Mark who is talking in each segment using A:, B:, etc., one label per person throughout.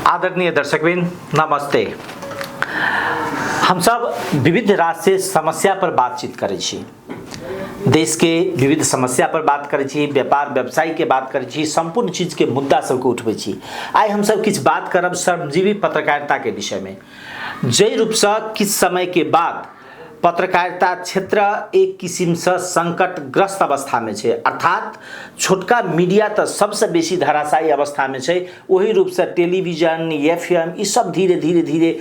A: आदरणीय दर्शकबिन नमस्ते। हम सब विविध राष्ट्रीय समस्या पर बातचीत करै छी, देश के विविध समस्या पर बात करै छी, व्यापार व्यवसाय के बात करै छी, संपूर्ण चीज के मुद्दा सबको उठबै छी। आइ हम सब किछ बात करब श्रमजीवी पत्रकारिता के विषय में। जय रूप से किछ समय के बाद पत्रकारिता क्षेत्र एक किसिम से संकटग्रस्त अवस्था में है, अर्थात छोटका मीडिया तो सबसे बेसी धराशायी अवस्था में है। वही रूप से टेलीविजन एफएम ये सब धीरे धीरे धीरे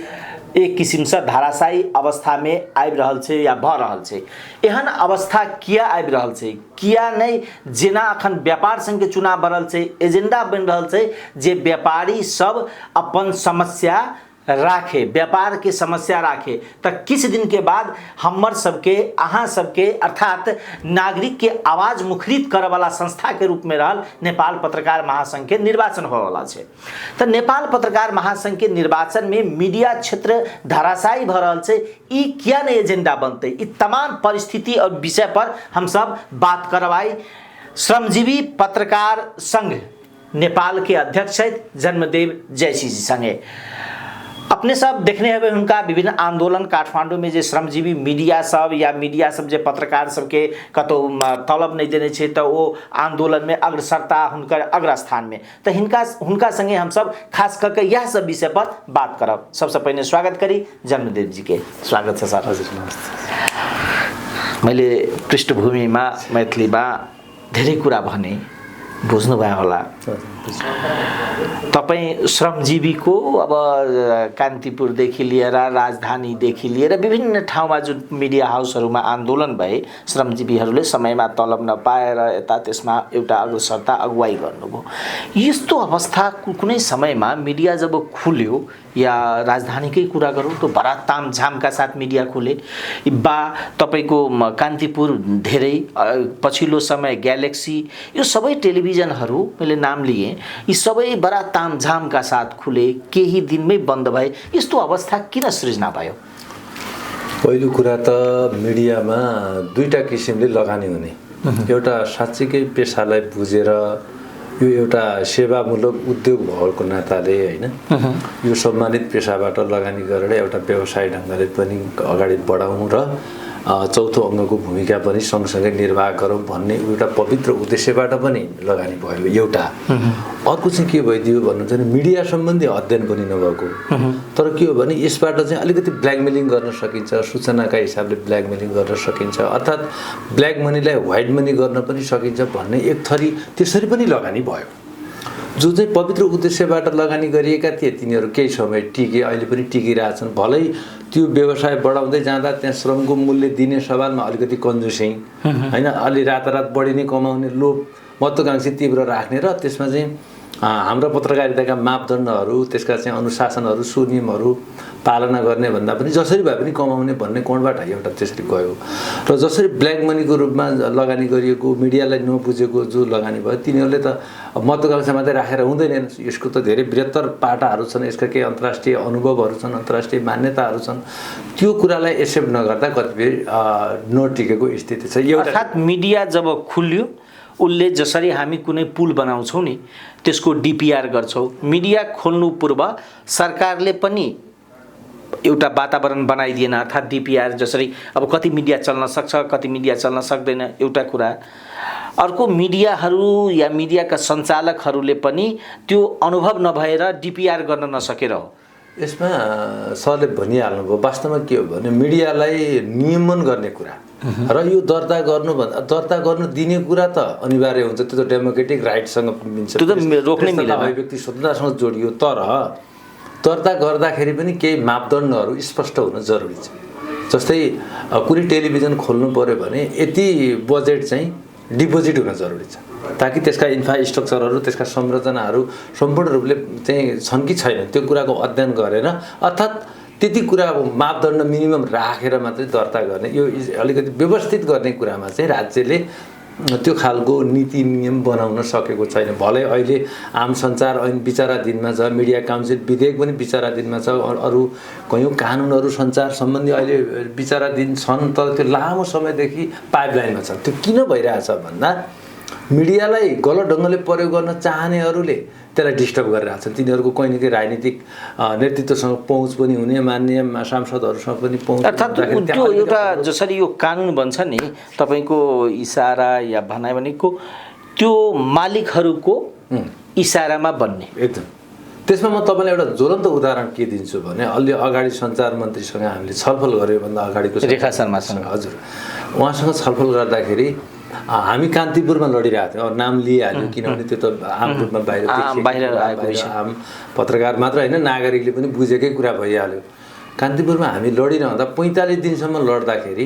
A: एक किसिम से धराशायी अवस्था में आबि रहल छै या भ रहल छै। एहन अवस्था किया आबि रहल छै, किया नहीं जेना अखन व्यापार संघ के चुनाव बढ़ल छै, एजेंडा बन रहल छै जे व्यापारी सब अपन समस्या राखे, व्यापार के समस्या राखे, तो किछ दिन के बाद हमर सबके अहाँ सबके अर्थात नागरिक के आवाज मुखरित करे वाला संस्था के रूप में रहल नेपाल पत्रकार महासंघ के निर्वाचन हो वाला छै। तो नेपाल पत्रकार महासंघ के निर्वाचन में मीडिया क्षेत्र धराशायी भ रहल छै। ई किया नहीं एजेंडा बनते, ई तमाम परिस्थिति और विषय पर हम सब बात करवाई। श्रमजीवी पत्रकार संघ नेपाल के अध्यक्ष है जन्मदेव जयसी जी संगे। अपने सब देखने हैं उनका विभिन्न आंदोलन काठमांडू में जे श्रमजीवी मीडिया सब या मीडिया सब जे पत्रकार सबके कतो तलब नहीं देने छे, तो वो आंदोलन में अग्रसरता हुनकर अग्रस्थान में। तो हुनका संगे हम सब खास करके यह सब विषय पर बात करब। सबसे पहले स्वागत करी जन्मदेव जी के। स्वागत है सर। मैले पृष्ठभूमि में मैथिली में धेरै कुरा भने बुझ्नु भयो होला। तपाईं श्रमजीवीको अब कान्तिपुरदेखि लिएर राजधानीदेखि लिएर विभिन्न ठाउँमा जुन मिडिया हाउसहरूमा आन्दोलन भए, श्रमजीवीहरूले समयमा तलब नपाएर यता त्यसमा एउटा अग्रसरता अगुवाई गर्नुभयो। यस्तो अवस्था कुनै समयमा मिडिया जब खुल्यो या राजधानीकै कुरा गरौँ तो बडा तामझामका साथ मिडिया खुले, बा तपाईको कान्तिपुर धेरै पछिल्लो समय ग्यालेक्सी यो सबै टेलिभिजनहरू मैले नाम लिए, यी सबै बडा तामझामका साथ खुले, केही दिनमै बन्द भए। यस्तो अवस्था किन सृजना भयो?
B: पहिलो कुरा त मिडियामा दुईटा किसिमले लगानी हुने, एउटा साच्चीकै पेशालाई बुझेर यो एउटा सेवामूलक उद्योग भएको नाताले हैन, यो सम्मानित पेशाबाट लगानी गरेर एउटा व्यवसाय ढंगले पनि अगाडि बढाउँ र चौथो अङ्गको भूमिका पनि सँगसँगै निर्वाह गरौँ भन्ने एउटा पवित्र उद्देश्यबाट पनि लगानी भयो एउटा। अर्को चाहिँ के भइदियो भन्नुहुन्छ भने मिडिया सम्बन्धी अध्ययन पनि नभएको, तर के हो भने यसबाट चाहिँ अलिकति ब्ल्याकमेलिङ गर्न सकिन्छ, सूचनाका हिसाबले ब्ल्याकमेलिङ गर्न सकिन्छ, अर्थात् ब्ल्याक मनीलाई व्हाइट मनी गर्न पनि सकिन्छ भन्ने एक थरी त्यसरी पनि लगानी भयो। जो चाहिँ पवित्र उद्देश्यबाट लगानी गरिएका थिए तिनीहरू केही समय टिके, अहिले पनि टिकिरहेछन्। भलै त्यो व्यवसाय बढाउँदै जाँदा त्यहाँ श्रमको मूल्य दिने सवालमा अलिकति कन्जुसी हैन, अलि रातारात बढी नै कमाउने लोभ महत्त्वाकांक्षी तीव्र राख्ने र त्यसमा चाहिँ हाम्रो पत्रकारिताका मापदण्डहरू, त्यसका चाहिँ अनुशासनहरू, सुनियमहरू पालना गर्ने भन्दा पनि जसरी भए पनि कमाउने भन्ने कोणबाट एउटा त्यसरी गयो। र जसरी ब्ल्याक मनीको रूपमा लगानी गरिएको मिडियालाई नबुझेको जो लगानी भयो तिनीहरूले त महत्त्वाकांक्षा मात्रै राखेर हुँदैन, यसको त धेरै बृहत्तर पाटाहरू छन्, यसका केही अन्तर्राष्ट्रिय अनुभवहरू छन्, अन्तर्राष्ट्रिय मान्यताहरू छन्। त्यो कुरालाई एक्सेप्ट नगर्दा कतिपय नटिकेको स्थिति छ।
A: अर्थात् मिडिया जब खुल्यो उसले जसरी हामी कुनै पुल बनाउँछौँ नि त्यसको डीपीआर गर्छौँ, मिडिया खोल्नु पूर्व सरकारले पनि एउटा वातावरण बनाइदिएन, अर्थात् डीपीआर जसरी अब कति मिडिया चल्न सक्छ कति मिडिया चल्न सक्दैन एउटा कुरा। अर्को मिडियाहरू या मिडियाका सञ्चालकहरूले पनि त्यो अनुभव नभएर डीपीआर गर्न नसकेर हो।
B: यसमा सरले भनिहाल्नुभयो, वास्तवमा के हो भने मिडियालाई नियमन गर्ने कुरा र यो दर्ता गर्नु दिने कुरा त अनिवार्य हुन्छ, त्यो त डेमोक्रेटिक राइटसँग मिल्छ,
A: त्यो त रोक्नै मिलेन,
B: व्यक्ति स्वतन्त्रतासँग जोडियो। तर दर्ता गर्दाखेरि पनि केही मापदण्डहरू स्पष्ट हुन जरुरी छ। जस्तै कुनै टेलिभिजन खोल्नु पर्यो भने यति बजेट चाहिँ डिपोजिट हुन जरुरी छ, ताकि त्यसका इन्फ्रास्ट्रक्चरहरू, त्यसका संरचनाहरू सम्पूर्ण रूपले चाहिँ छन् कि छैन त्यो कुराको अध्ययन गरेर, अर्थात् त्यति कुरा मापदण्ड मिनिमम राखेर मात्रै दर्ता गर्ने, यो अलिकति व्यवस्थित गर्ने कुरामा चाहिँ राज्यले त्यो खालको नीति नियम बनाउन सकेको छैन। भलै अहिले आम सञ्चार ऐन विचाराधीनमा छ, मिडिया काउन्सिल विधेयक पनि विचाराधीनमा छ, अरू कयौँ कानुनहरू सञ्चार सम्बन्धी अहिले विचाराधीन छन्, तर त्यो लामो समयदेखि पाइपलाइनमा छ। त्यो किन भइरहेछ भन्दा मिडियालाई गलत ढङ्गले प्रयोग गर्न चाहनेहरूले त्यसलाई डिस्टर्ब गरिरहेको छन्। तिनीहरूको कहीँ न कहीँ राजनीतिक नेतृत्वसँग पहुँच पनि हुने, मान्य सांसदहरूसँग पनि पहुँच,
A: अर्थात् त्यो एउटा जसरी यो कानुन बन्छ नि तपाईँको इसारा या भनाइ भनेको त्यो मालिकहरूको इसारामा बन्ने।
B: एकदम। त्यसमा म तपाईँलाई एउटा ज्वलन्त उदाहरण के दिन्छु भने अलि अगाडि सञ्चार मन्त्रीसँग हामीले छलफल गऱ्यो भन्दा अगाडिको
A: रेखा शर्मासँग।
B: हजुर, उहाँसँग छलफल गर्दाखेरि हामी कान्तिपुरमा लडिरहेको थियौँ। अब नाम लिइहाल्यो किनभने त्यो त आम रूपमा बाहिर आम पत्रकार मात्र होइन, नागरिकले पनि बुझेकै कुरा भइहाल्यो। कान्तिपुरमा हामी लडिरहँदा 45 दिनसम्म लड्दाखेरि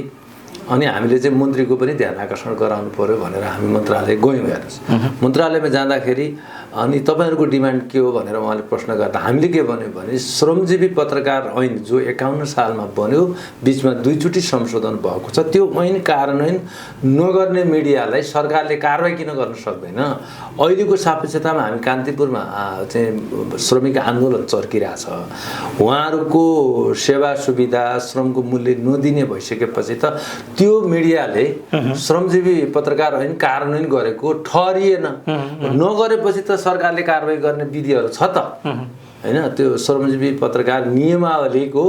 B: अनि हामीले चाहिँ मन्त्रीको पनि ध्यान आकर्षण गराउनु पर्यो भनेर हामी मन्त्रालय गयौँ। हेर्नुहोस्, मन्त्रालयमा जाँदाखेरि अनि तपाईँहरूको डिमान्ड के हो भनेर उहाँले प्रश्न गर्दा हामीले के भन्यो भने श्रमजीवी पत्रकार ऐन जो 51 सालमा बन्यो, बिचमा 2 चोटि संशोधन भएको छ, त्यो ऐन कार्यान्वयन नगर्ने मिडियालाई सरकारले कारवाही किन गर्न सक्दैन। अहिलेको सापेक्षतामा हामी कान्तिपुरमा चाहिँ श्रमिक आन्दोलन चर्किरहेछ। उहाँहरूको सेवा सुविधा श्रमको मूल्य नदिने भइसकेपछि त त्यो मिडियाले श्रमजीवी पत्रकार ऐन कार्यान्वयन गरेको ठहरिएन। नगरेपछि त सरकारले कारवाही गर्ने विधिहरू छ त हैन। त्यो श्रमजीवी पत्रकार नियमावलीको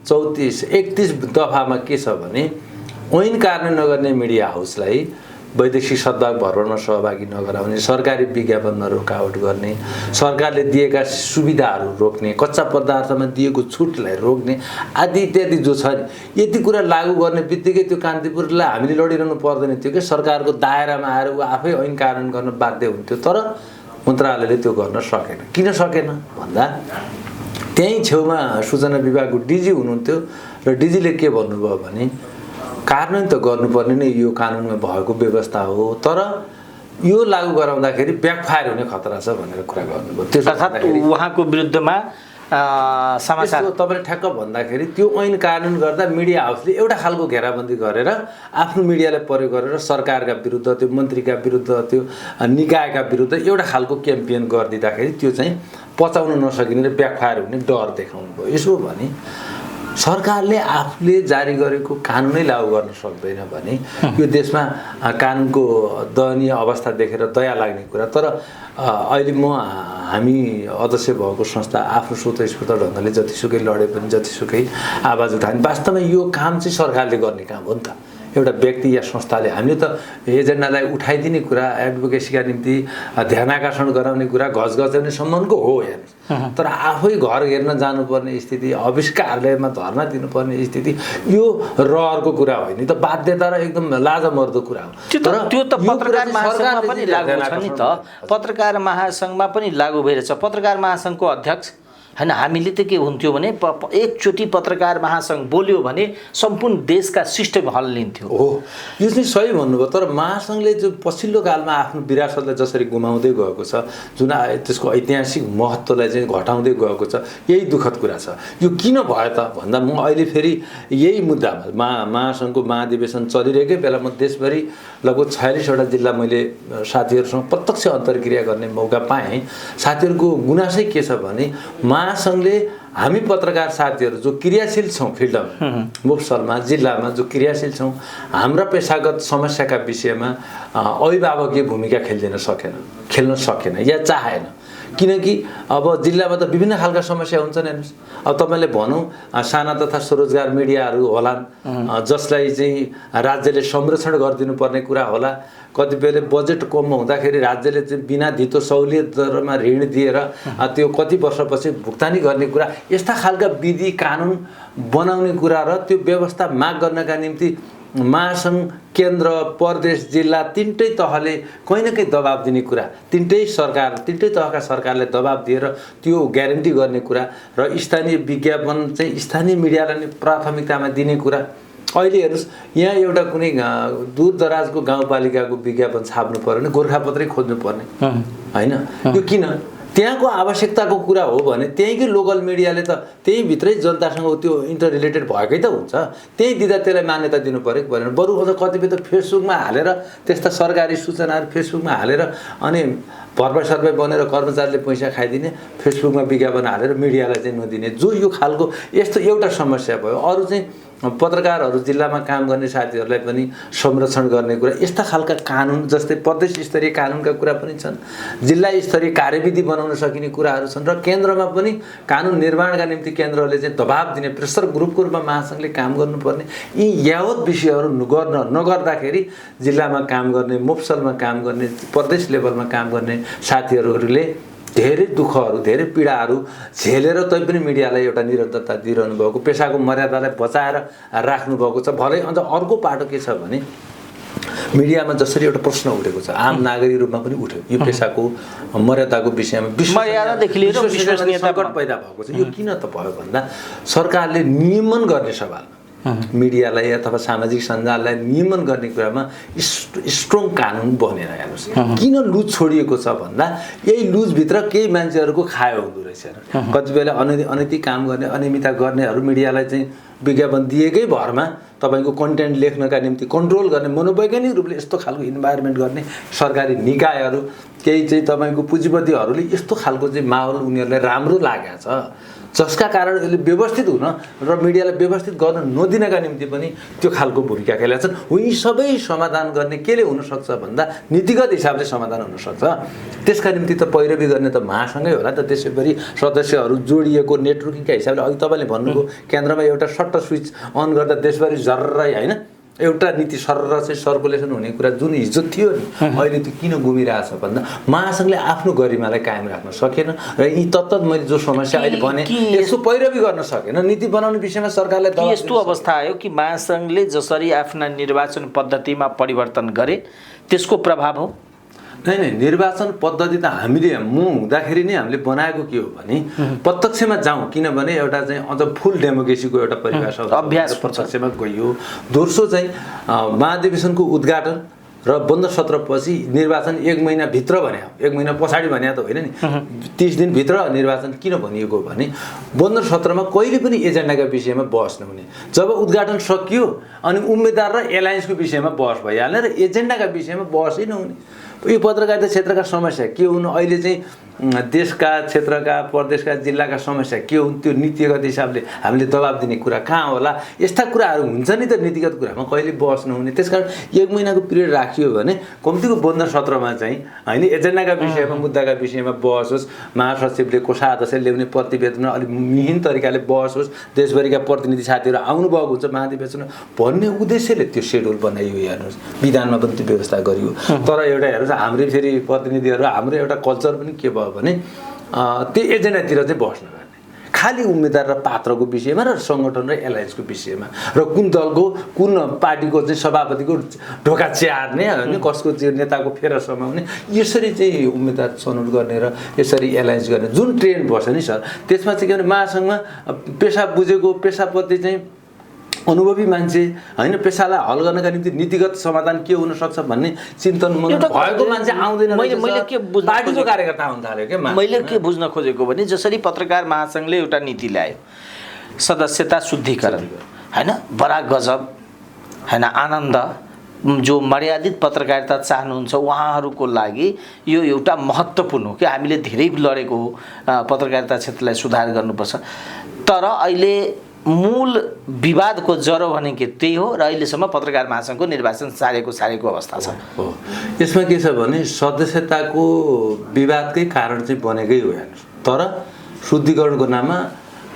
B: 31 दफामा के छ भने ऐन कार्यान्वयन नगर्ने मिडिया हाउसलाई वैदेशिक सद्भाव भ्रमणमा सहभागी नगराउने, सरकारी विज्ञापनमा रोकावट गर्ने, सरकारले दिएका सुविधाहरू रोक्ने, कच्चा पदार्थमा दिएको छुटलाई रोक्ने आदि इत्यादि जो छ यति कुरा लागू गर्ने बित्तिकै त्यो कान्तिपुरलाई हामीले लडिरहनु पर्दैन थियो कि सरकारको दायरामा आएर ऊ आफै ऐन कार्यान्वयन गर्न बाध्य हुन्थ्यो। तर मन्त्रालयले त्यो गर्न सकेन। किन सकेन भन्दा त्यही छेउमा सूचना विभागको डिजी हुनुहुन्थ्यो र डिजीले के भन्नुभयो भने कार्यान्वयन त गर्नुपर्ने नै यो कानुनमा भएको व्यवस्था हो, तर यो लागू गराउँदाखेरि ब्याकफायर हुने खतरा छ भनेर कुरा गर्नुभयो।
A: अर्थात् उहाँको विरुद्धमा समाचार
B: तपाईँले ठ्याक्क भन्दाखेरि त्यो ऐन कार्यान्वयन गर्दा मिडिया हाउसले एउटा खालको घेराबन्दी गरेर आफ्नो मिडियालाई प्रयोग गरेर सरकारका विरुद्ध, त्यो मन्त्रीका विरुद्ध, त्यो निकायका विरुद्ध एउटा खालको क्याम्पेन गरिदिँदाखेरि त्यो चाहिँ पचाउन नसकिने र ब्याकफायर हुने डर देखाउनु भयो। यसो भने सरकारले आफूले जारी गरेको कानुनै लागू गर्न सक्दैन भने यो देशमा कानुनको दयनीय अवस्था देखेर दया लाग्ने कुरा। तर अहिले हामी अध्यक्ष भएको संस्था आफ्नो स्वतस्फूर्त ढङ्गले जतिसुकै लडे पनि, जतिसुकै आवाज उठाए वास्तवमा यो काम चाहिँ सरकारले गर्ने काम हो नि त। एउटा व्यक्ति या संस्थाले हामीले त एजेन्डालाई उठाइदिने कुरा, एडभोकेसीका निम्ति ध्यान आकर्षण गराउने कुरा, घच घचाउने सम्बन्धको हो हेर्नुहोस्। तर आफै घर हेर्न जानुपर्ने स्थिति, अफिस कार्यालयमा धर्ना दिनुपर्ने स्थिति यो रहरको कुरा होइन, त बाध्यता र एकदम लाजमर्दो कुरा हो।
A: तर त्यो त पत्रकार महासंघमा पनि लागू छ नि त। पत्रकार महासंघमा पनि लागू भइरहेछ। पत्रकार महासंघको अध्यक्ष हैन, हामीले त के हुन्थ्यो भने एकचोटि पत्रकार महासंघ बोल्यो भने सम्पूर्ण देशका सिस्टम हल्लिन्थ्यो।
B: हो, यो चाहिँ सही भन्नुभयो। तर महासंघले जो पछिल्लो कालमा आफ्नो विरासतलाई जसरी गुमाउँदै गएको छ, जुन त्यसको ऐतिहासिक महत्त्वलाई चाहिँ घटाउँदै गएको छ, यही दुःखद कुरा छ। यो किन भयो त भन्दा म अहिले फेरि यही मुद्दामा महासंघको महाधिवेशन चलिरहेकै बेला म देशभरि लगभग 46वटा जिल्ला मैले साथीहरूसँग प्रत्यक्ष अन्तर्क्रिया गर्ने मौका पाएँ। साथीहरूको गुनासै के छ भने महासंघले हामी पत्रकार साथीहरू जो क्रियाशील छौँ फिल्डमा, मुफसलमा, जिल्लामा जो क्रियाशील छौँ, हाम्रा पेशागत समस्याका विषयमा अभिभावकीय भूमिका खेल्न सकेन या चाहेन। किनकि अब जिल्लामा त विभिन्न खालका समस्या हुन्छन्। हेर्नुहोस्, अब तपाईँले भनौँ साना तथा स्वरोजगार मिडियाहरू होलान् जसलाई चाहिँ राज्यले संरक्षण गरिदिनु पर्ने कुरा होला। कतिपयले बजेट कम हुँदाखेरि राज्यले चाहिँ बिना धितो सहुलियत दरमा ऋण दिएर त्यो कति वर्षपछि भुक्तानी गर्ने कुरा, यस्ता खालका विधि कानुन बनाउने कुरा र त्यो व्यवस्था माग गर्नका निम्ति महासंघ, केन्द्र, प्रदेश, जिल्ला तीनटै तहले कहीँ न कहीँ दबाब दिने कुरा, तीनटै तहका सरकारले दबाब दिएर त्यो ग्यारेन्टी गर्ने कुरा र स्थानीय विज्ञापन चाहिँ स्थानीय मिडियालाई नै प्राथमिकतामा दिने कुरा। अहिले हेर्नुहोस्, यहाँ एउटा कुनै दूर दराजको गाउँपालिकाको विज्ञापन छाप्नु पर्यो भने गोर्खापत्रै खोज्नु पर्ने होइन। यो किन? त्यहाँको आवश्यकताको कुरा हो भने त्यहीँकै लोकल मिडियाले त त्यही भित्रै जनतासँग त्यो इन्टर रिलेटेड भएकै त हुन्छ। त्यही दिँदा त्यसलाई मान्यता दिनु पऱ्यो कि परेन। बरु अझ कतिपय त फेसबुकमा हालेर त्यस्ता सरकारी सूचनाहरू फेसबुकमा हालेर अनि भरपाई बनेर कर्मचारीले पैसा खाइदिने, फेसबुकमा विज्ञापन हालेर मिडियालाई चाहिँ नदिने, जो यो खालको यस्तो एउटा समस्या भयो। अरू चाहिँ पत्रकारहरू जिल्लामा काम गर्ने साथीहरूलाई पनि संरक्षण गर्ने कुरा यस्ता खालका कानुन जस्तै प्रदेश स्तरीय कानुनका कुरा पनि छन्, जिल्ला स्तरीय कार्यविधि बनाउन सकिने कुराहरू छन् र केन्द्रमा पनि कानुन निर्माणका निम्ति केन्द्रहरूले चाहिँ दबाब दिने प्रेसर ग्रुपको रूपमा महासङ्घले काम गर्नुपर्ने यी यावत विषयहरू नगर्दाखेरि जिल्लामा काम गर्ने, मोफसलमा काम गर्ने, प्रदेश लेभलमा काम गर्ने साथीहरूले धेरै दुःखहरू, धेरै पीडाहरू झेलेर तैपनि मिडियालाई एउटा निरन्तरता दिइरहनु भएको, पेसाको मर्यादालाई बचाएर राख्नु भएको छ। भलै अन्त अर्को पाटो के छ भने मिडियामा जसरी एउटा प्रश्न उठेको छ, आम नागरिक रूपमा पनि उठ्यो, यो पेसाको मर्यादाको विषयमा विश्वसनीयता सङ्कट पैदा भएको छ। यो किन त भयो भन्दा सरकारले नियमन गर्ने सवालमा मिडियालाई अथवा सामाजिक सञ्जाललाई नियमन गर्ने कुरामा स्ट्रङ कानुन बनेर हेर्नुहोस्। किन लुज छोडिएको छ भन्दा यही लुजभित्र केही मान्छेहरूको खायो हुँदो रहेछ। कति बेला अनैतिक काम गर्ने, अनियमितता गर्नेहरू मिडियालाई चाहिँ विज्ञापन दिएकै भरमा तपाईँको कन्टेन्ट लेख्नका निम्ति कन्ट्रोल गर्ने, मनोवैज्ञानिक रूपले यस्तो खालको इन्भाइरोमेन्ट गर्ने सरकारी निकायहरू, केही चाहिँ तपाईँको पुँजीपतिहरूले यस्तो खालको चाहिँ माहौल उनीहरूलाई राम्रो लागेको छ, जसका कारण यसले व्यवस्थित हुन र मिडियालाई व्यवस्थित गर्न नदिनका निम्ति पनि त्यो खालको भूमिका खेलेका छन्। हो यी सबै समाधान गर्ने केले हुनसक्छ भन्दा नीतिगत हिसाबले समाधान हुनसक्छ। त्यसका निम्ति त पैरवी गर्ने त महासँगै होला त। त्यसैगरी सदस्यहरू जोडिएको नेटवर्किङका हिसाबले अघि तपाईँले भन्नुभयो केन्द्रमा एउटा सट्ट स्विच अन गर्दा देशभरि जर्रै होइन एउटा नीति सरर चाहिँ सर्कुलेसन हुने कुरा जुन हिजो थियो नि अहिले त्यो किन गुमिरहेछ भन्दा महासङ्घले आफ्नो गरिमालाई कायम राख्न सकेन र यी तत्त मैले जो समस्या अहिले भने यसको पैरवी गर्न सकेन। नीति बनाउने विषयमा सरकारलाई
A: यस्तो अवस्था आयो कि महासङ्घले जसरी आफ्ना निर्वाचन पद्धतिमा परिवर्तन गरे त्यसको प्रभाव हो?
B: नहीं, निर्वाचन पद्धति त हामीले म हुँदाखेरि नै हामीले बनाएको के हो भने प्रत्यक्षमा जाउँ, किनभने एउटा चाहिँ अझ फुल डेमोक्रेसीको एउटा परिभाषा
A: अभ्यास
B: प्रत्यक्षमा गइयो। दोस्रो चाहिँ महाधिवेशनको उद्घाटन र बन्द सत्रपछि निर्वाचन 1 महिनाभित्र भने 1 महिना पछाडि भने त होइन नि, 30 दिनभित्र निर्वाचन किन भनिएको भने बन्द सत्रमा कहिले पनि एजेन्डाका विषयमा बहस नहुने। जब उद्घाटन सकियो अनि उम्मेदवार र एलायन्सको विषयमा बहस भइहाल्ने र एजेन्डाका विषयमा बहसै नहुने। यो पत्रकारिता क्षेत्रका समस्या के हुन्, अहिले चाहिँ देशका क्षेत्रका प्रदेशका जिल्लाका समस्या के हुन्, त्यो नीतिगत हिसाबले हामीले दबाब दिने कुरा कहाँ होला, यस्ता कुराहरू हुन्छ नि त नीतिगत कुरामा कहिले बहस नहुने। त्यसकारण 1 महिनाको पिरियड राखियो भने कम्तीको बन्द सत्रमा चाहिँ होइन एजेन्डाका विषयमा मुद्दाका विषयमा बहस होस्, महासचिवले कोषाध्यक्ष ल्याउने प्रतिवेदनमा अलिक मिहिन तरिकाले बहस होस्, देशभरिका प्रतिनिधि साथीहरू आउनुभएको हुन्छ महाधिवेशन भन्ने उद्देश्यले त्यो सेड्युल बनाइयो। हेर्नुहोस् विधानमा पनि त्यो व्यवस्था गरियो। तर एउटा हेर्नुहोस् हाम्रै फेरि प्रतिनिधिहरू हाम्रो एउटा कल्चर पनि के भयो भने त्यो एजेन्डातिर चाहिँ बस्न गर्ने, खालि उम्मेदवार र पात्रको विषयमा र सङ्गठन र एलायन्सको विषयमा र कुन दलको कुन पार्टीको चाहिँ सभापतिको ढोका च्यार्ने होइन, कसको चाहिँ नेताको फेर समाउने, यसरी चाहिँ उम्मेदवार छनौट गर्ने र यसरी एलायन्स गर्ने जुन ट्रेन्ड बस्छ नि सर, त्यसमा चाहिँ के भने महासङ्घमा पेसा बुझेको पेसाप्रति चाहिँ अनुभवी मान्छे होइन, पेसालाई हल गर्नका निम्ति नीतिगत समाधान के हुन सक्छ भन्ने चिन्तन भएको मान्छे आउँदैन। पार्टीको कार्यकर्ता आउन थाल्यो क्या।
A: मैले के बुझ्न खोजेको भने जसरी पत्रकार महासङ्घले एउटा नीति ल्यायो सदस्यता शुद्धिकरण होइन, बडा गजब होइन, आनन्द, जो मर्यादित पत्रकारिता चाहनुहुन्छ उहाँहरूको लागि यो एउटा महत्त्वपूर्ण हो कि हामीले धेरै लडेको हो पत्रकारिता क्षेत्रलाई सुधार गर्नुपर्छ। तर अहिले मूल विवादको जरो भनेको त्यही हो र अहिलेसम्म पत्रकार महासङ्घको निर्वाचन सारेको अवस्था छ।
B: यसमा के छ भने सदस्यताको विवादकै कारण चाहिँ बनेकै हो हेर्नुहोस्, तर शुद्धिकरणको नाममा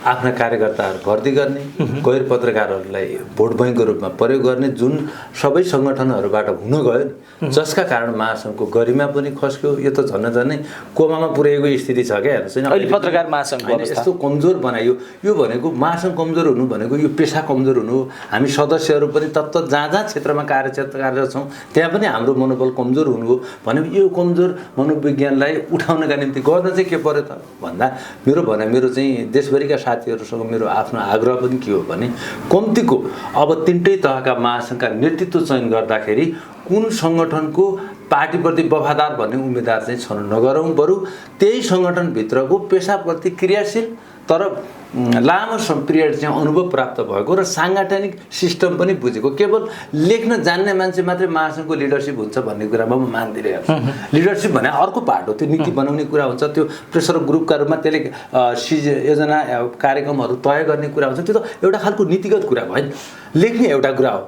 B: आफ्ना कार्यकर्ताहरू भर्ती गर्ने, गैर पत्रकारहरूलाई भोट बैङ्कको रूपमा प्रयोग गर्ने जुन सबै सङ्गठनहरूबाट हुन गयो नि, जसका कारण महासङ्घको गरिमा पनि खस्क्यो। यो त झन्नै कोमामा पुर्याएको स्थिति छ क्या। हेर्नुहोस्
A: अहिले पत्रकार महासङ्घको
B: यस्तो कमजोर बनायो। यो भनेको महासङ्घ कमजोर हुनु भनेको यो पेसा कमजोर हुनु हो। हामी सदस्यहरू पनि तत्त जहाँ जहाँ क्षेत्रमा कार्यरत छौँ त्यहाँ पनि हाम्रो मनोबल कमजोर हुनु हो भने यो कमजोर मनोविज्ञानलाई उठाउनका निम्ति गर्न चाहिँ के पर्यो त भन्दा मेरो चाहिँ देशभरिका साथीहरूसँग मेरो आफ्नो आग्रह पनि के हो भने कम्तीको अब 3टै तहका महासङ्घका नेतृत्व चयन गर्दाखेरि कुन सङ्गठनको पार्टीप्रति वफादार भन्ने उम्मेदवार चाहिँ छनौट नगरौँ, बरु त्यही सङ्गठनभित्रको पेसाप्रति क्रियाशील तर लामो पिरियड चाहिँ अनुभव प्राप्त भएको र साङ्गठनिक सिस्टम पनि बुझेको, केवल लेख्न जान्ने मान्छे मात्रै महासङ्घको लिडरसिप हुन्छ भन्ने कुरामा म मान्दिनँ। लिडरसिप भने अर्को पार्ट हो, त्यो नीति बनाउने कुरा हुन्छ, त्यो प्रेसर ग्रुपका रूपमा त्यसले योजना कार्यक्रमहरू तय गर्ने कुरा हुन्छ, त्यो त एउटा खालको नीतिगत कुरा भयो नि। लेख्ने एउटा कुरा हो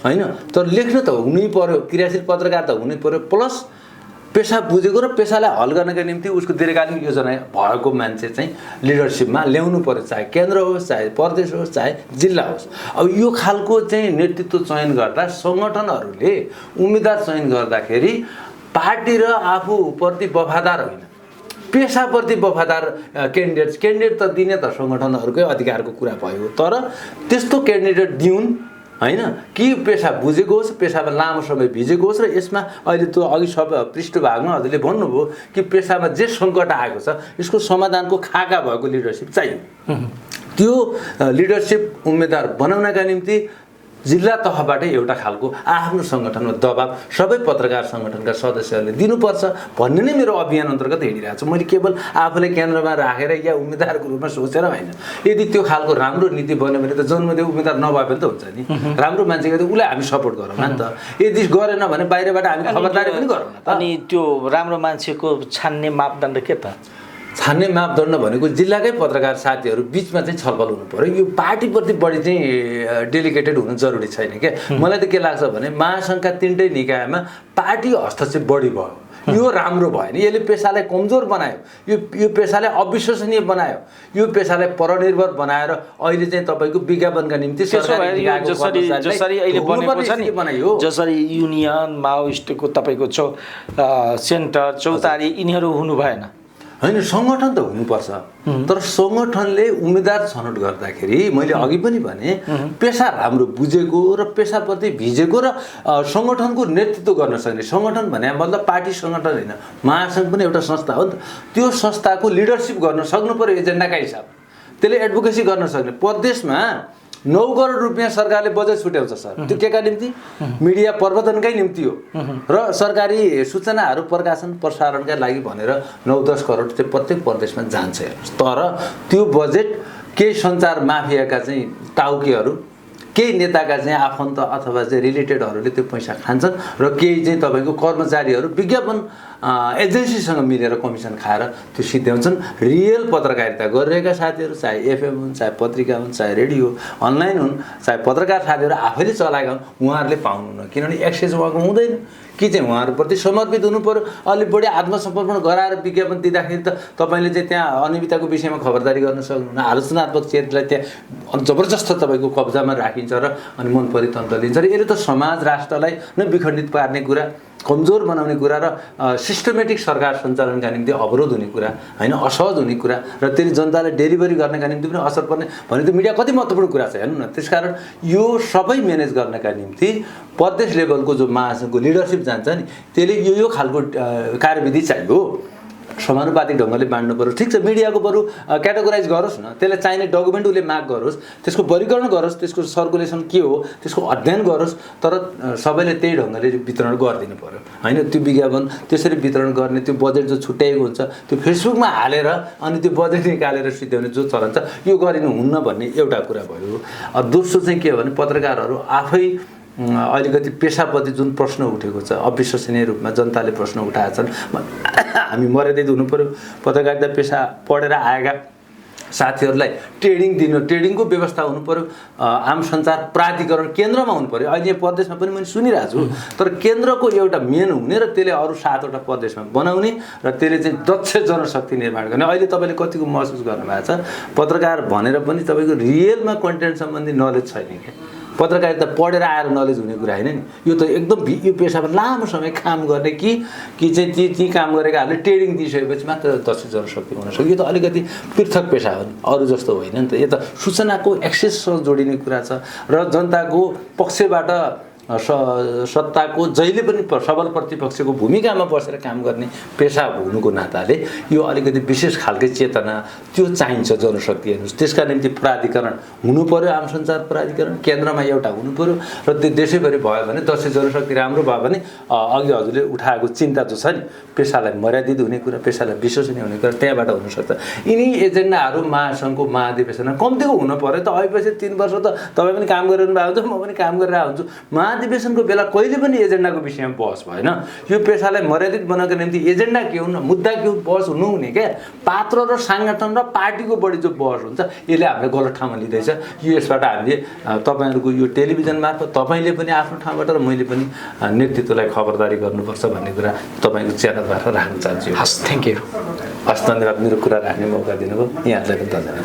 B: होइन, तर लेख्न त हुनै पर्यो, क्रियाशील पत्रकार त हुनै पर्यो, प्लस पेसा बुझेको र पेसालाई हल गर्नका निम्ति उसको दीर्घकालीन योजना भएको मान्छे चाहिँ लिडरसिपमा ल्याउनु पर्यो, चाहे केन्द्र होस्, चाहे प्रदेश होस्, चाहे जिल्ला होस्। अब यो खालको चाहिँ नेतृत्व चयन गर्दा सङ्गठनहरूले उम्मेदवार चयन गर्दाखेरि पार्टी र आफूप्रति वफादार होइन, पेसाप्रति वफादार क्यान्डिडेट त दिने त सङ्गठनहरूकै अधिकारको कुरा भयो, तर त्यस्तो क्यान्डिडेट दिउन् होइन कि पेसा बुझेको होस्, पेसामा लामो समय भिजेको होस्, र यसमा अहिले त्यो अघि सब पृष्ठभागमा हजुरले भन्नुभयो कि पेसामा जे सङ्कट आएको छ यसको समाधानको खाका भएको लिडरसिप चाहियो। त्यो लिडरसिप उम्मेदवार बनाउनका निम्ति जिल्ला तहबाटै एउटा खालको आफ्नो सङ्गठनमा दबाब सबै पत्रकार सङ्गठनका सदस्यहरूले दिनुपर्छ भन्ने नै मेरो अभियान अन्तर्गत हिँडिरहेको छु। मैले केवल आफूलाई केन्द्रमा राखेर या उम्मेदवारको रूपमा सोचेर होइन। यदि त्यो खालको राम्रो नीति बन्यो भने त जन्मदिन उम्मेदवार नभए पनि त हुन्छ नि, राम्रो मान्छेको त उसलाई हामी सपोर्ट गरौँ न त। यदि गरेन भने बाहिरबाट हामी खबरदारी पनि गरौँ न त।
A: अनि त्यो राम्रो मान्छेको छान्ने मापदण्ड के त?
B: छान्ने मापदण्ड भनेको जिल्लाकै पत्रकार साथीहरू बिचमा चाहिँ छलफल हुनु पर्यो। यो पार्टीप्रति बढी चाहिँ डेलिकेटेड हुनु जरुरी छैन क्या। मलाई त के लाग्छ भने महासङ्घका तिनटै निकायमा पार्टी हस्तक्षेप बढी भयो, यो राम्रो भएन। यसले पेसालाई कमजोर बनायो, यो पेसालाई अविश्वसनीय बनायो, यो पेसालाई परनिर्भर बनाएर अहिले चाहिँ तपाईँको विज्ञापनका निम्ति
A: जसरी अहिले बनेको छ नि, जसरी युनियन माओइस्टको तपाईँको सेन्टर चौतारी यिनीहरू हुनु भएन
B: होइन। सङ्गठन त हुनुपर्छ, तर सङ्गठनले उम्मेदवार छनौट गर्दाखेरि मैले अघि पनि भने पेसा राम्रो बुझेको र पेसाप्रति भिजेको र सङ्गठनको नेतृत्व गर्न सक्ने। सङ्गठन भने मतलब पार्टी सङ्गठन होइन, महासङ्घ पनि एउटा संस्था हो नि त। त्यो संस्थाको लिडरसिप गर्न सक्नु पर्यो एजेन्डाका हिसाब, त्यसले एडभोकेसी गर्न सक्ने। प्रदेशमा 9 करोड रुपियाँ सरकारले बजेट छुट्याउँछ सर, त्यो केका निम्ति? मिडिया प्रवर्धनकै निम्ति हो र सरकारी सूचनाहरू प्रकाशन प्रसारणका लागि भनेर 9-10 करोड चाहिँ प्रत्येक प्रदेशमा जान्छ। तर त्यो बजेट केही सञ्चार माफियाका चाहिँ टाउकेहरू, केही नेताका चाहिँ आफन्त अथवा चाहिँ रिलेटेडहरूले त्यो पैसा खान्छन् र केही चाहिँ तपाईँको कर्मचारीहरू विज्ञापन एजेन्सीसँग मिलेर कमिसन खाएर त्यो सिद्ध्याउँछन्। रियल पत्रकारिता गरिरहेका साथीहरू, चाहे एफएम हुन्, चाहे पत्रिका हुन्, चाहे रेडियो अनलाइन हुन्, चाहे पत्रकार साथीहरू आफैले चलाएका हुन्, उहाँहरूले पाउनुहुन्न, किनभने एक्सेस उहाँको हुँदैन। कि चाहिँ उहाँहरूप्रति समर्पित हुनु पर्यो। अलिक बढी आत्मसमर्पण गराएर विज्ञापन दिँदाखेरि त तपाईँले चाहिँ त्यहाँ अनियमितताको विषयमा खबरदारी गर्न सक्नुहुन्न। आलोचनात्मक चेतलाई त्यहाँ जबरजस्त तपाईँको कब्जामा राखिन्छ र अनि मन परितन्त्र लिन्छ र यसले त समाज राष्ट्रलाई नै विखण्डित पार्ने कुरा, कमजोर बनाउने कुरा र सिस्टमेटिक सरकार सञ्चालनका निम्ति अवरोध हुने कुरा होइन, असहज हुने कुरा र त्यसले जनतालाई डेलिभरी गर्नका निम्ति पनि असर पर्ने भने त मिडिया कति महत्त्वपूर्ण कुरा छ हेर्नु न। त्यसकारण यो सबै म्यानेज गर्नका निम्ति प्रदेश लेभलको जो महासङ्घको लिडरसिप जान्छ नि, त्यसले यो खालको कार्यविधि चाहियो। समानुपातिक ढङ्गले बाँड्नु पर्यो। ठिक छ, मिडियाको बरु क्याटेगोराइज गरोस् न, त्यसलाई चाहिने डकुमेन्ट उसले माग गरोस्, त्यसको वर्गीकरण गरोस्, त्यसको सर्कुलेसन के हो त्यसको अध्ययन गरोस्, तर सबैले त्यही ढङ्गले वितरण गरिदिनु पर्यो होइन। त्यो विज्ञापन त्यसरी वितरण गर्ने, त्यो बजेट जो छुट्याएको हुन्छ त्यो फेसबुकमा हालेर अनि त्यो बजेट निकालेर सिध्याउने जो चलन छ यो गरिनु हुन्न भन्ने एउटा कुरा भयो। दोस्रो चाहिँ के हो भने पत्रकारहरू आफै अलिकति पेसाप्रति जुन प्रश्न उठेको छ, अविश्वसनीय रूपमा जनताले प्रश्न उठाएछन्, हामी मर्यादित हुनु पर्यो। पत्रकारिता पेसा पढेर आएका साथीहरूलाई ट्रेनिङ दिनु, ट्रेनिङको व्यवस्था हुनु पर्यो। आम सञ्चार प्राधिकरण केन्द्रमा हुनु पर्यो। अहिले प्रदेशमा पनि मैले सुनिरहेको छु, तर केन्द्रको एउटा मेन हुने र त्यसले अरू 7वटा प्रदेशमा बनाउने र त्यसले चाहिँ दक्ष जनशक्ति निर्माण गर्ने। अहिले तपाईँले कतिको महसुस गर्नुभएको छ पत्रकार भनेर पनि तपाईँको रियलमा कन्टेन्ट सम्बन्धी नलेज छैन क्या। पत्रकारिता पढेर आएर नलेज हुने कुरा होइन नि, यो त एकदम यो पेसामा लामो समय काम गर्ने कि चाहिँ ती काम गरेकाहरूले ट्रेनिङ दिइसकेपछि मात्र दक्ष जनशक्ति हुन सक्यो। यो त अलिकति पृथक पेसा हो नि, अरू जस्तो होइन नि त। यो त सूचनाको एक्सेससँग जोडिने कुरा छ र जनताको पक्षबाट सत्ताको जहिले पनि सबल प्रतिपक्षको भूमिकामा बसेर काम गर्ने पेसा हुनुको नाताले यो अलिकति विशेष खालको चेतना त्यो चाहिन्छ जनशक्ति हेर्नुहोस्। त्यसका निम्ति प्राधिकरण हुनु पर्यो, आम सञ्चार प्राधिकरण केन्द्रमा एउटा हुनु पर्यो र त्यो देशैभरि भयो भने दसैँ जनशक्ति राम्रो भयो भने अघि हजुरले उठाएको चिन्ता जो छ नि पेसालाई मर्यादित हुने कुरा, पेसालाई विश्वसनीय हुने कुरा त्यहाँबाट हुनसक्छ। यिनी एजेन्डाहरू महासङ्घको महाधिवेशनमा कम्तीको हुनु पर्यो त। आएपछि 3 वर्ष त तपाईँ पनि काम गरिरहनु भएको हुन्छ, म पनि काम गरिरहेको हुन्छु। महाधिवेशनको बेला कहिले पनि एजेन्डाको विषयमा बहस भएन। यो पेसालाई मर्यादित बनाउनको निम्ति एजेन्डा के हुन्, मुद्दा के हुन्, बहस हुनुहुने क्या। पात्र र सङ्गठन र पार्टीको बढी जो बहस हुन्छ यसले हामीले गलत ठाउँमा लिँदैछ। यसबाट हामीले तपाईँहरूको यो टेलिभिजन मार्फत तपाईँले पनि आफ्नो ठाउँबाट र मैले पनि नेतृत्वलाई खबरदारी गर्नुपर्छ भन्ने कुरा तपाईँको च्यानलबाट राख्न चाहन्छु।
A: हस्, थ्याङ्क यू।
B: हस्, धन्यवाद मेरो कुरा राख्ने मौका दिनुभयो। यहाँहरूलाई पनि धन्यवाद।